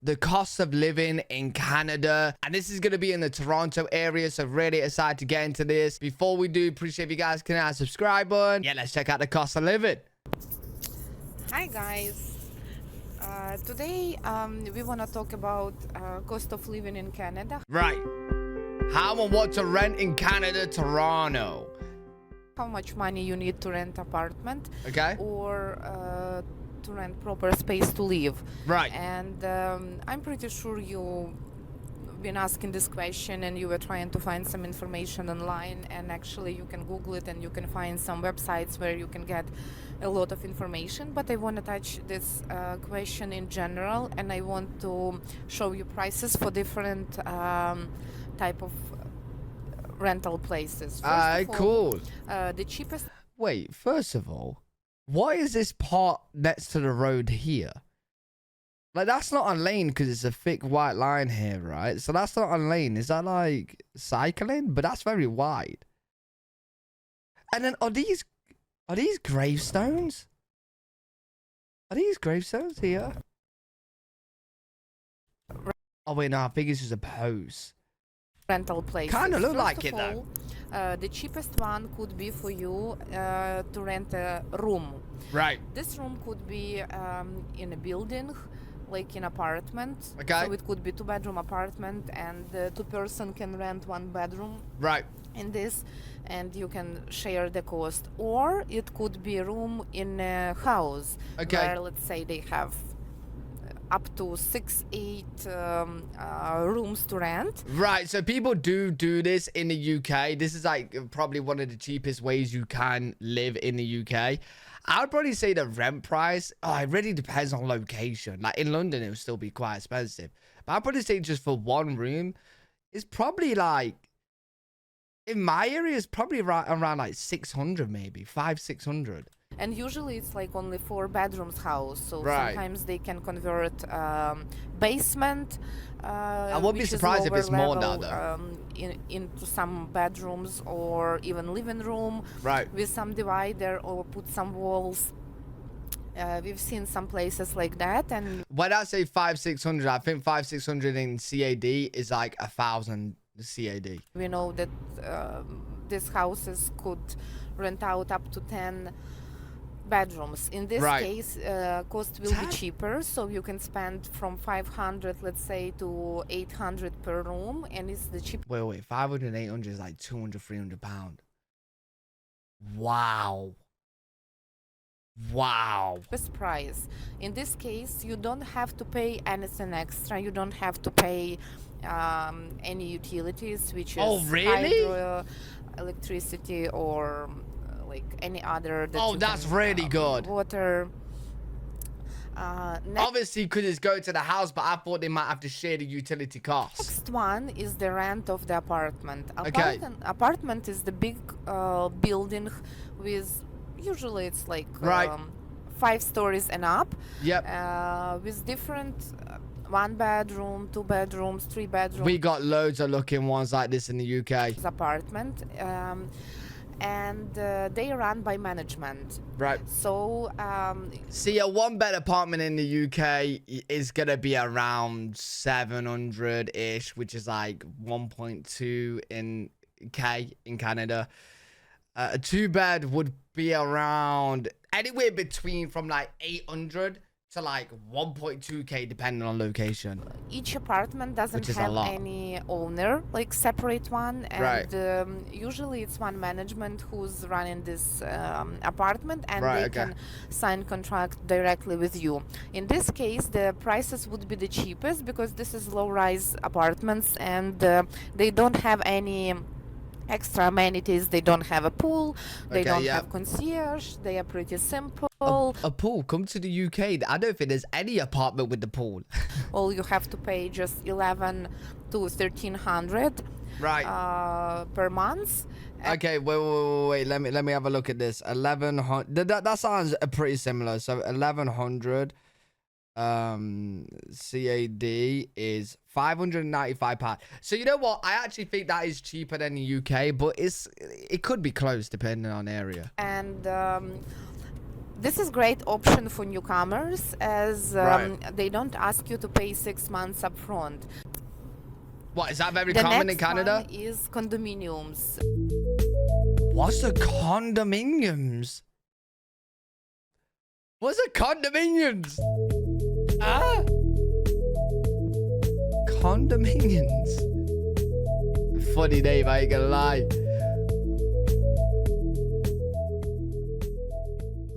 the cost of living in Canada, and this is going to be in the Toronto area, so really excited to get into this. Before we do, appreciate if you guys can hit that subscribe button. Yeah, let's check out the cost of living. Hi guys, today we want to talk about cost of living in Canada. Right. How and what to rent in Canada, Toronto. How much money you need to rent apartment, Okay. or to rent proper space to live. Right. And I'm pretty sure you've been asking this question and you were trying to find some information online, and actually you can Google it and you can find some websites where you can get a lot of information. But I want to touch this question in general, and I want to show you prices for different type of rental places. First of all, Cool. The cheapest. Wait, first of all, what is this part next to the road here? Like, that's not a lane because it's a thick white line here, right? So that's not a lane. Is that like cycling? But that's very wide. And then are these gravestones? Are these gravestones here? Oh wait, no, I think it's just a post. Rental places. Kind of look First like of it though. The cheapest one could be for you to rent a room. Right. This room could be in a building, like in apartment. Okay. So it could be 2-bedroom apartment, and two person can rent 1 bedroom Right. in this, and you can share the cost. Or it could be a room in a house, Okay. where let's say they have up to 6-8 rooms to rent. Right, so people do this in the UK. This is like probably one of the cheapest ways you can live in the UK. I would probably say the rent price, it really depends on location. Like in London, it would still be quite expensive. But I'd probably say just for one room, it's probably like, in my area, it's probably around like 600 maybe, 500-600. And usually it's like only 4 bedrooms house, so Right. sometimes they can convert basement. I won't be which is surprised if lower it's more now, level, into some bedrooms or even living room. Right. With some divider or put some walls. We've seen some places like that, and When I say 500-600, I think 500-600 in CAD is like 1,000 CAD. we know that these houses could rent out up to 10 bedrooms. In this Right. case, cost will be cheaper, so you can spend from 500, let's say, to 800 per room, and it's the cheapest Wait, 500 and 800 is like 200-300 pound. Wow. price. In this case, you don't have to pay anything extra. You don't have to pay any utilities, which is Oh, really? hydro, electricity, or like any other. That Oh, you that's can, really good. Water. Obviously, because it's going to the house, but I thought they might have to share the utility costs. Next one is the rent of the apartment. Okay. Apartment is the big building with, usually it's like Right. 5 stories and up. Yep. With different 1 bedroom, 2 bedrooms, 3 bedrooms. We got loads of looking ones like this in the UK. Apartment, and they run by management. Right. So See, a 1-bed apartment in the UK is going to be around 700-ish, which is like 1.2 in K in Canada. A 2-bed would be around anywhere between from like 800 to like 1.2K depending on location. each apartment doesn't Which is a have lot. any owner, like separate one, and Right. usually it's one management who's running this apartment, and Right, they okay. can sign contract directly with you. In this case, the prices would be the cheapest because this is low-rise apartments, and they don't have any extra amenities. They don't have a pool, they Okay, don't yeah. have concierge, they are pretty simple. A pool. Come to the UK. I don't think there's any apartment with the pool. All you have to pay just 11 to 1,300 Right. per month. Okay, wait. Let me have a look at this. 1,100. That sounds pretty similar. So 1,100 CAD is £595. So you know what? I actually think that is cheaper than the UK, but it could be close depending on area. And This is great option for newcomers as Right. they don't ask you to pay 6 months upfront. What, is that very The common in next Canada? one is condominiums. What's the condominiums? What's the condominiums? Ah? Condominiums. Funny name, I ain't gonna lie.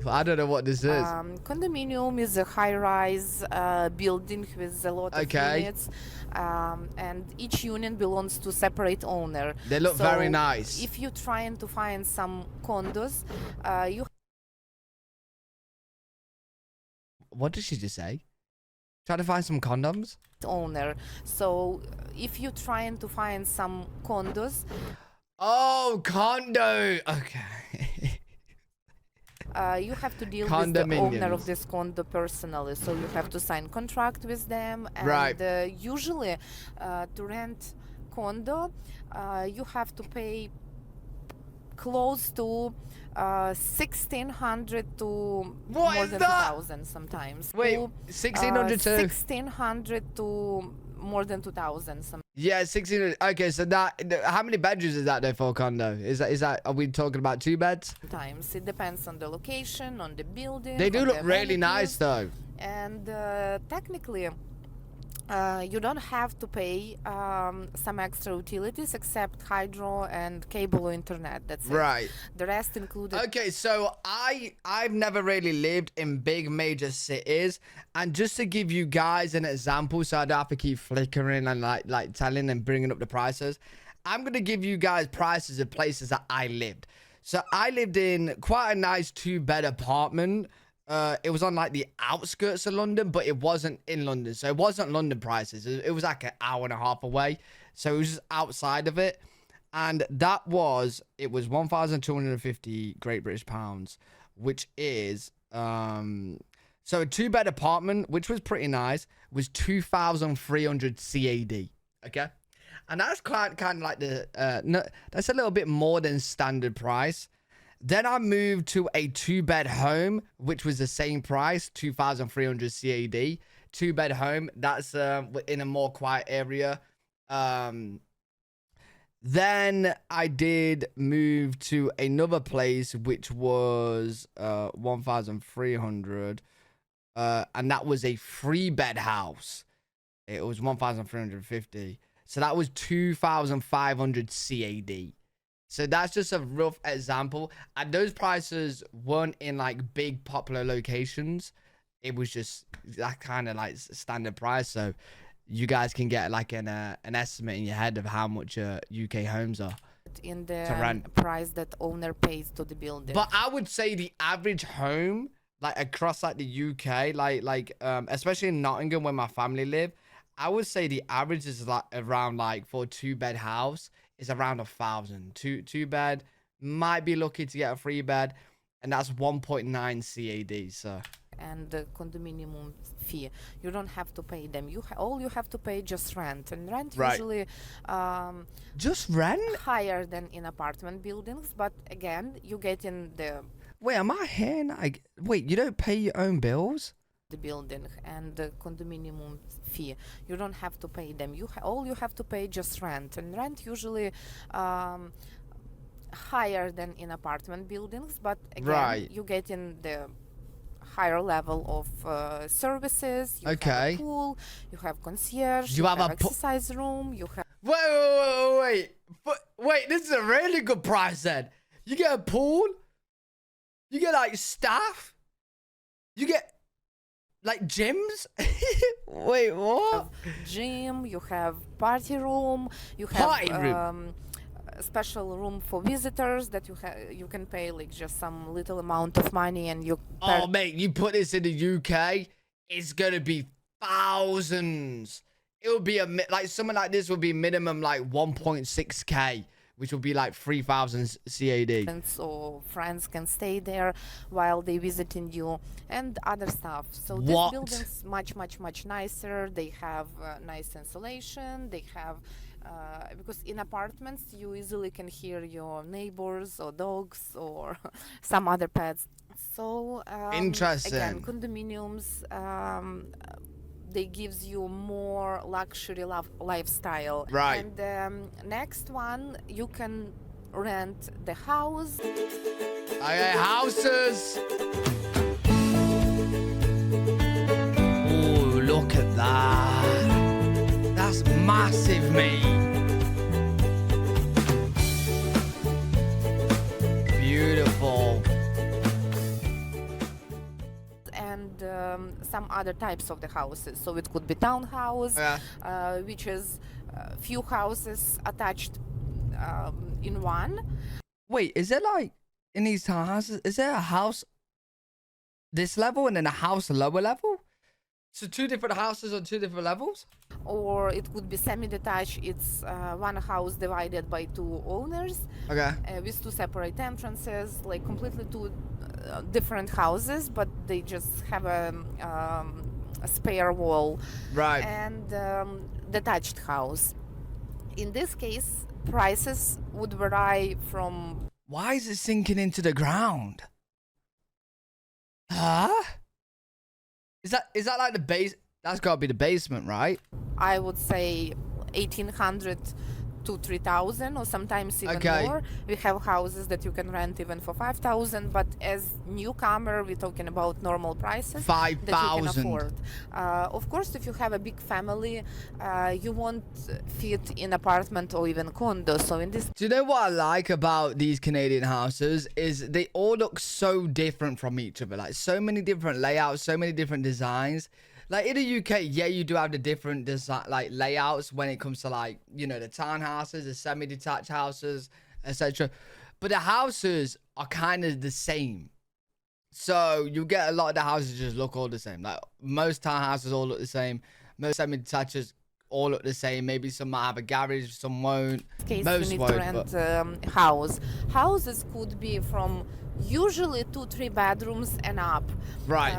I don't know what this is. Condominium is a high-rise building with a lot of Okay. units, and each unit belongs to separate owner. They look very nice. If you're trying to find some condos, you What did she just say? Try to find some condoms? owner. So if you're trying to find some condos, Oh, condo. Okay. you have to deal with the owner Condominiums. of this condo personally. So you have to sign contract with them. And Right. usually, to rent condo, you have to pay close to 1,600 to What more is than that? 2,000 sometimes. Wait, 1,600 to... 1,600 to more than 2,000 Yeah, 1,600. Okay, so how many bedrooms is that though for a condo? Is that, are we talking about 2 beds? sometimes. It depends on the location, on the building. They do on look the really amenities. nice though. And technically, you don't have to pay some extra utilities except hydro and cable or internet. That's it. Right. The rest included. Okay, so I've never really lived in big major cities, and just to give you guys an example, so I don't have to keep flickering and like telling and bringing up the prices, I'm gonna give you guys prices of places that I lived. So I lived in quite a nice 2-bed apartment. It was on like the outskirts of London, but it wasn't in London, so it wasn't London prices. It was like an hour and a half away, so it was just outside of it. And it was 1,250 Great British pounds, which is so a 2-bed apartment, which was pretty nice, was 2,300 CAD. Okay, and that's kind of like the no, that's a little bit more than standard price. Then I moved to a 2-bed home, which was the same price, 2,300 CAD. 2-bed home. That's in a more quiet area. Then I did move to another place, which was 1,300, and that was a 3-bed house. It was 1,350. So that was 2,500 CAD. So that's just a rough example. And those prices weren't in like big popular locations. It was just that kind of like standard price. So you guys can get like an estimate in your head of how much UK homes are In to the rent. price that owner pays to the building. But I would say the average home, like across like the UK, especially in Nottingham where my family live, I would say the average is like around like for a 2-bed house is around 1,000. Two bed, might be lucky to get a 3-bed, and that's 1.9 CAD. So and the condominium fee, you don't have to pay them. All you have to pay just rent, and rent Right. usually just rent? higher than in apartment buildings. But again, you get in Wait, am I hearing? Wait, you don't pay your own bills? the building, and the condominium fee, you don't have to pay them. All you have to pay just rent, and rent usually higher than in apartment buildings. But again, Right. you get in the higher level of services. You have Okay. a pool, you have concierge, You have a exercise room, you have Wait, this is a really good price then. You get a pool, you get like staff, you get like gyms. Wait, what? gym, you have party room, you Party have room. a special room for visitors that you can pay like just some little amount of money, and you Oh mate, you put this in the UK, it's gonna be thousands. It would be like something like this would be minimum like 1.6k, which would be like 3,000 CAD. or friends can stay there while they visiting you and other stuff. So this What? building's much nicer. They have nice insulation. They have because in apartments you easily can hear your neighbors or dogs or some other pets. So Interesting. again, condominiums, they gives you more luxury lifestyle. Right. And next one, you can rent the house. Okay, houses. Oh, look at that. That's massive, mate. Beautiful. And some other types of the houses. So it could be townhouse, Yeah. which is few houses attached in one. Wait, is there like in these townhouses? Is there a house this level and then a house lower level? So two different houses on two different levels? Or it could be semi-detached. It's one house divided by two owners Okay. with two separate entrances, like completely two different houses, but they just have a spare wall. Right. And detached house. In this case, prices would vary from. Why is it sinking into the ground? Huh? Is that like the base? That's got to be the basement, right? I would say 1,800 to 3,000, or sometimes even Okay. more. We have houses that you can rent even for 5,000, but as newcomer, we're talking about normal prices that you can 5,000. afford. Of course, if you have a big family, you won't fit in apartment or even condo. So in this Do you know what I like about these Canadian houses is they all look so different from each other. Like so many different layouts, so many different designs. Like in the UK, yeah, you do have the different design, like layouts when it comes to like, you know, the townhouses, the semi-detached houses, etc. But the houses are kind of the same. So you get a lot of the houses just look all the same. Like most townhouses all look the same. Most semi-detaches all look the same. Maybe some might have a garage, some won't. case, Most you need won't, to rent house. Houses could be from usually 2-3 bedrooms and up. Right.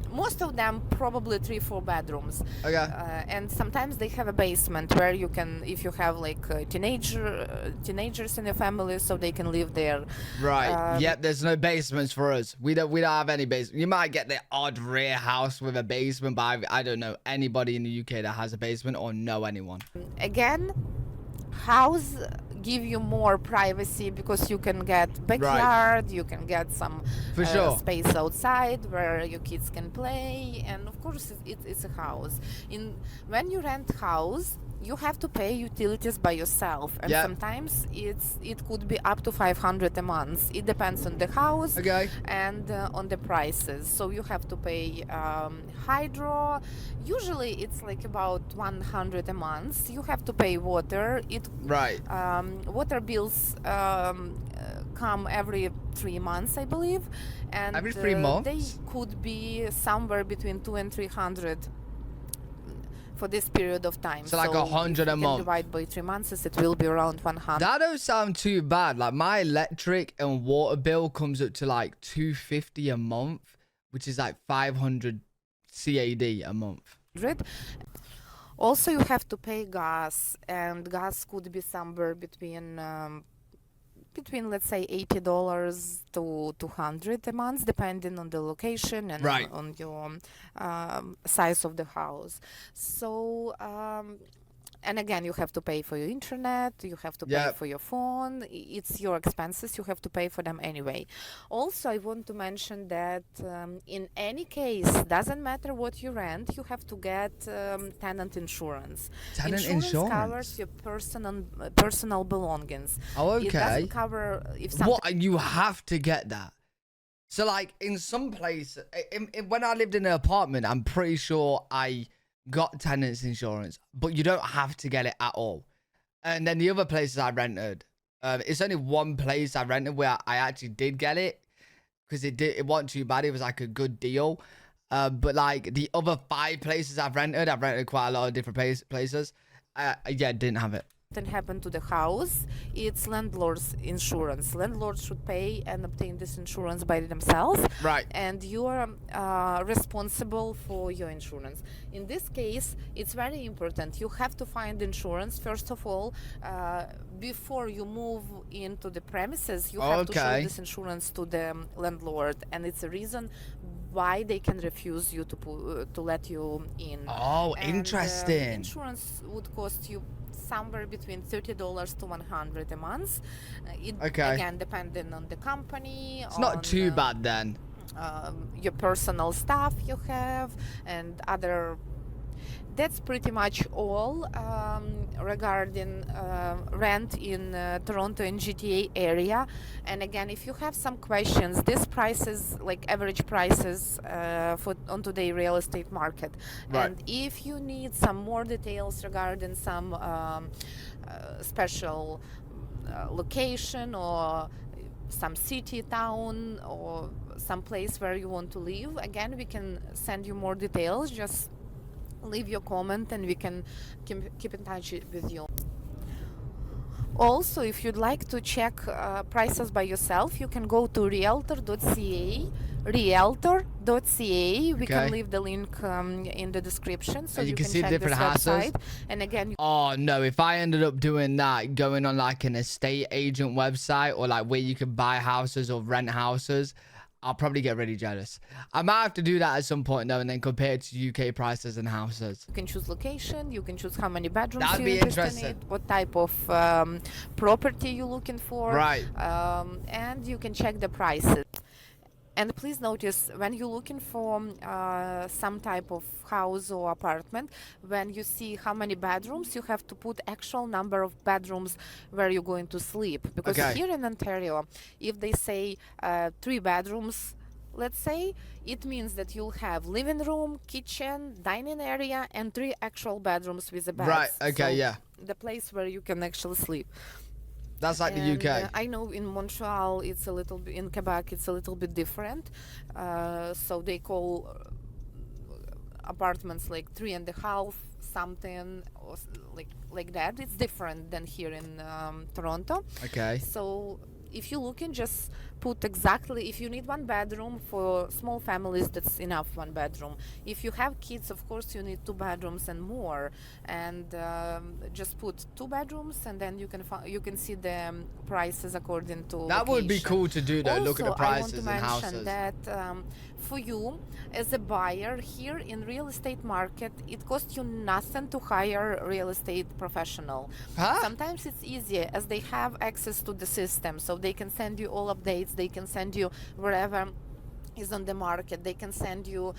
Most of them probably 3-4 bedrooms. Okay. And sometimes they have a basement where you can, if you have like teenagers in your family, so they can live there. Right. Yep. There's no basements for us. We don't have any basement. You might get the odd rare house with a basement, but I don't know anybody in the UK that has a basement or know anyone. Again, house give you more privacy because you can get backyard, you can get some For sure. space outside where your kids can play, and of course it's a house. When you rent house, you have to pay utilities by yourself, and Yep. sometimes it could be up to 500 a month. It depends on the house Okay. and on the prices. So you have to pay hydro. Usually it's like about 100 a month. You have to pay water. Right. Water bills come every 3 months, I believe, and Every 3 months? they could be somewhere between 200 and 300 for this period of time. So like 100 if a you month. can divide by 3 months, it will be around 100. That don't sound too bad. Like my electric and water bill comes up to like $250 a month, which is like 500 CAD a month. Also, you have to pay gas, and gas could be somewhere between let's say $80 to 200 a month, depending on the location and Right. on your size of the house. So and again, you have to pay for your internet, you have to pay Yep. for your phone. It's your expenses, you have to pay for them anyway. Also, I want to mention that in any case, doesn't matter what you rent, you have to get tenant insurance. Tenant Insurance insurance? covers your personal belongings. Oh, It okay. doesn't cover if something. What? You have to get that. So like in some place, when I lived in an apartment, I'm pretty sure I got tenants insurance, but you don't have to get it at all. And then the other places I rented, it's only one place I rented where I actually did get it because it wasn't too bad. It was like a good deal. But like the other 5 places I've rented quite a lot of different places. Yeah, didn't have it. something happened to the house, it's landlord's insurance. Landlords should pay and obtain this insurance by themselves, Right. and you are responsible for your insurance. In this case, it's very important. You have to find insurance first of all before you move into the premises. You have to show Okay. this insurance to the landlord, and it's a reason why they can refuse you to let you in. Oh, And, interesting. insurance would cost you somewhere between $30 to $100 a month. It Okay. again depending on the company. It's not too bad then. Your personal stuff you have and other. That's pretty much all regarding rent in Toronto and GTA area. And again, if you have some questions, these prices, like average prices for on today real estate market. Right. And if you need some more details regarding some special location or some city, town, or some place where you want to live, again, we can send you more details. Just leave your comment and we can keep in touch with you. Also, if you'd like to check prices by yourself, you can go to realtor.ca. We Okay. can leave the link in the description, so And you can see check different this houses. website. And again, Oh no, if I ended up doing that, going on like an estate agent website or like where you can buy houses or rent houses, I'll probably get really jealous. I might have to do that at some point though, and then compare it to UK prices and houses. you can choose location, you can choose how many bedrooms That'd you're be interested in, interesting. what type of property you're looking for. Right. And you can check the prices. And please notice, when you're looking for some type of house or apartment, when you see how many bedrooms, you have to put actual number of bedrooms where you're going to sleep. Because Okay. here in Ontario, if they say 3 bedrooms, let's say, it means that you'll have living room, kitchen, dining area, and 3 actual bedrooms with a bed. Right. Okay. So Yeah. the place where you can actually sleep. That's like the And, UK. I know in Montreal it's a little bit, in Quebec it's a little bit different. So they call apartments like 3.5 something, or like that. It's different than here in Toronto. Okay. So if you're looking, just put exactly, if you need 1 bedroom. For small families, that's enough, 1 bedroom. If you have kids, of course you need 2 bedrooms and more, and just put 2 bedrooms, and then you can see the prices according to That would be location. cool to do though. Look at the Also, I want prices to and mention houses. that for you as a buyer here in real estate market, it costs you nothing to hire a real estate professional. Huh? Sometimes it's easier as they have access to the system, so they can send you all updates, they can send you wherever is on the market, they can send you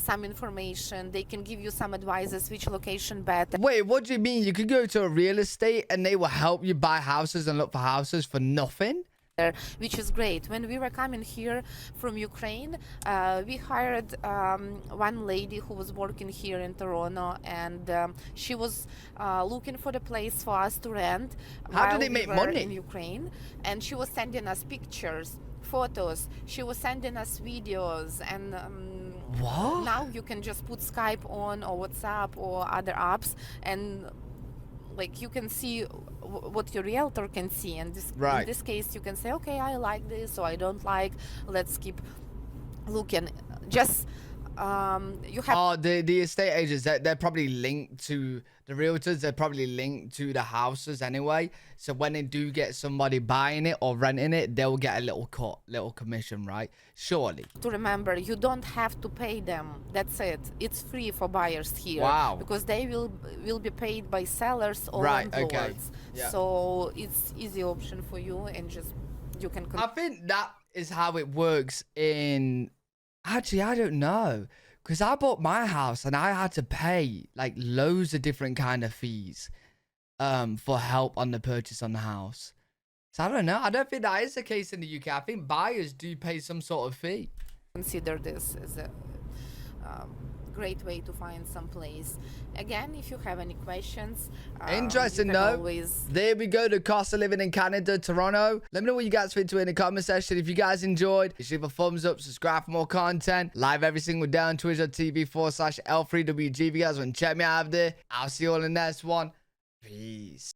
some information, they can give you some advices which location better. Wait, what do you mean? You could go to a real estate and they will help you buy houses and look for houses for nothing? Which is great. When we were coming here from Ukraine, we hired one lady who was working here in Toronto, and she was looking for the place for us to rent. How do while they we make were money? in Ukraine, and she was sending us pictures, photos. She was sending us videos, and What? now you can just put Skype on or WhatsApp or other apps, and like you can see what your realtor can see, and Right. in this case you can say, okay, I like this or I don't like, let's keep looking. Just you have Oh, the estate agents, they're probably linked to the realtors. They're probably linked to the houses anyway. So when they do get somebody buying it or renting it, they'll get a little cut, little commission, right? Surely. to remember, you don't have to pay them. That's it. It's free for buyers here. Wow. Because they will be paid by sellers or Right, okay. landlords. Yeah. So it's easy option for you, and just you can I think that is how it works in... Actually, I don't know. Because I bought my house and I had to pay like loads of different kind of fees for help on the purchase on the house. So I don't know. I don't think that is the case in the UK. I think buyers do pay some sort of fee. consider this as a great way to find some place. Again, if you have any questions, Interesting you can though. always There we go, the cost of living in Canada, Toronto. Let me know what you guys think to in the comment section. If you guys enjoyed, just leave a thumbs up, subscribe for more content. Live every single day on Twitch.tv/L3WG. If you guys want to check me out there, I'll see you all in the next one. Peace.